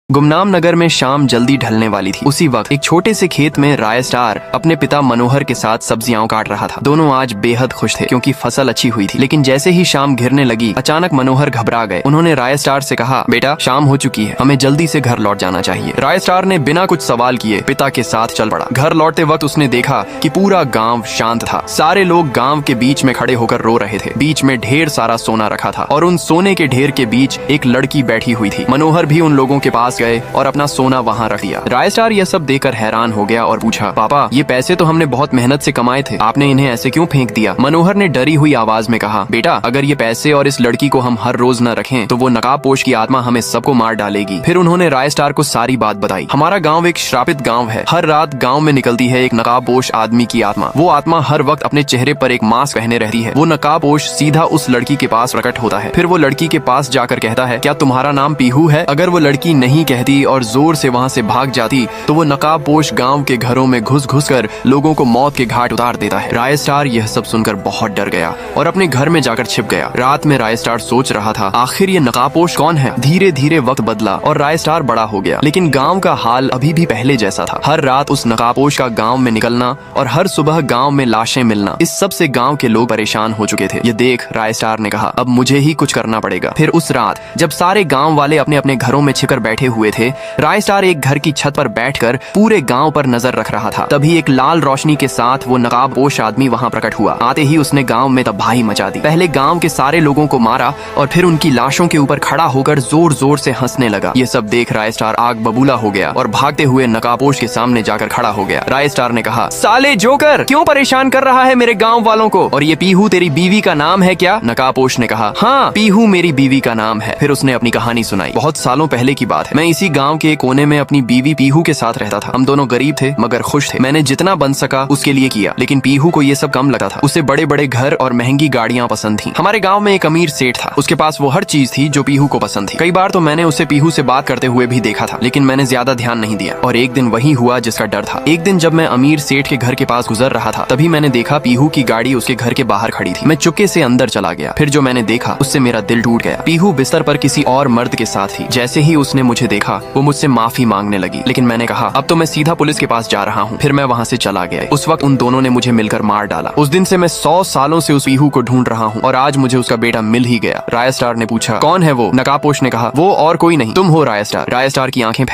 गुमनाम नगर में शाम जल्दी ढलने वाली थी। उसी वक्त एक छोटे से खेत में राय स्टार अपने पिता मनोहर के साथ सब्जियां काट रहा था। दोनों आज बेहद खुश थे क्योंकि फसल अच्छी हुई थी। लेकिन जैसे ही शाम घिरने लगी, अचानक मनोहर घबरा गए। उन्होंने राय स्टार से कहा, बेटा शाम हो चुकी है, हमें जल्दी से घर लौट जाना चाहिए। राय स्टार ने बिना कुछ सवाल किए पिता के साथ चल पड़ा। घर लौटते वक्त उसने देखा कि पूरा गाँव शांत था। सारे लोग गाँव के बीच में खड़े होकर रो रहे थे। बीच में ढेर सारा सोना रखा था और उन सोने के ढेर के बीच एक लड़की बैठी हुई थी। मनोहर भी उन लोगों के पास गए और अपना सोना वहाँ रख दिया। राय स्टार यह सब देखकर हैरान हो गया और पूछा, पापा ये पैसे तो हमने बहुत मेहनत से कमाए थे, आपने इन्हें ऐसे क्यों फेंक दिया? मनोहर ने डरी हुई आवाज में कहा, बेटा अगर ये पैसे और इस लड़की को हम हर रोज न रखें तो वो नकाबपोश की आत्मा हमें सबको मार डालेगी। फिर उन्होंने राय स्टार को सारी बात बताई। हमारा गाँव एक श्रापित गाँव है। हर रात गाँव में निकलती है एक नकाबपोश आदमी की आत्मा। वो आत्मा हर वक्त अपने चेहरे पर एक मास्क पहने रहती है। वो नकाबपोश सीधा उस लड़की के पास प्रकट होता है। फिर वो लड़की के पास जाकर कहता है, क्या तुम्हारा नाम पीहू है? अगर वो लड़की नहीं कहती और जोर से वहाँ से भाग जाती तो वो नकाबपोश गांव के घरों में घुस कर लोगों को मौत के घाट उतार देता है। राय स्टार यह सब सुनकर बहुत डर गया और अपने घर में जाकर छिप गया। रात में राय स्टार सोच रहा था, आखिर ये नकाबपोश कौन है? धीरे धीरे वक्त बदला और राय स्टार बड़ा हो गया, लेकिन गाँव का हाल अभी भी पहले जैसा था। हर रात उस नकाबपोश का गाँव में निकलना और हर सुबह गाँव में लाशें मिलना, इस सब से गाँव के लोग परेशान हो चुके थे। ये देख राय स्टार ने कहा, अब मुझे ही कुछ करना पड़ेगा। फिर उस रात जब सारे गाँव वाले अपने अपने घरों में छिपकर बैठे हुए थे, राय स्टार एक घर की छत पर बैठकर पूरे गांव पर नजर रख रहा था। तभी एक लाल रोशनी के साथ वो नकाबपोश आदमी वहां प्रकट हुआ। आते ही उसने गांव में तबाही मचा दी। पहले गांव के सारे लोगों को मारा और फिर उनकी लाशों के ऊपर खड़ा होकर जोर जोर से हंसने लगा। ये सब देख राय स्टार आग बबूला हो गया और भागते हुए नकाबपोश के सामने जाकर खड़ा हो गया। राय स्टार ने कहा, साले जोकर, क्यों परेशान कर रहा है मेरे गाँव वालों को? और ये पीहू तेरी बीवी का नाम है क्या? नकाबपोश ने कहा, हाँ पीहू मेरी बीवी का नाम है। फिर उसने अपनी कहानी सुनाई। बहुत सालों पहले की बात है। मैं इसी गाँव के कोने में अपनी बीवी पीहू के साथ रहता था। हम दोनों गरीब थे मगर खुश थे। मैंने जितना बन सका उसके लिए किया, लेकिन पीहू को ये सब कम लगता था। उसे बड़े बड़े घर और महंगी गाड़ियां पसंद थी। हमारे गांव में एक अमीर सेठ था, उसके पास वो हर चीज थी जो पीहू को पसंद थी। कई बार तो मैंने उसे पीहू से बात करते हुए भी देखा था, लेकिन मैंने ज्यादा ध्यान नहीं दिया। और एक दिन वही हुआ जिसका डर था। एक दिन जब मैं अमीर सेठ के घर के पास गुजर रहा था, तभी मैंने देखा पीहू की गाड़ी उसके घर के बाहर खड़ी थी। मैं चुपके से अंदर चला गया। फिर जो मैंने देखा उससे मेरा दिल टूट गया। पीहू बिस्तर पर किसी और मर्द के साथ थी। जैसे ही उसने मुझे देखा वो मुझसे माफी मांगने लगी, लेकिन मैंने कहा, अब तो मैं सीधा पुलिस के पास जा रहा हूँ। फिर मैं वहाँ से चला गया। उस वक्त उन दोनों ने मुझे मिलकर मार डाला। उस दिन से मैं 100 सालों से उस पीहू को ढूंढ रहा हूँ और आज मुझे उसका बेटा मिल ही गया। राय स्टार ने पूछा, कौन है वो? नकाबपोश ने कहा, वो और कोई नहीं, तुम हो राय स्टार। राय स्टार की आंखें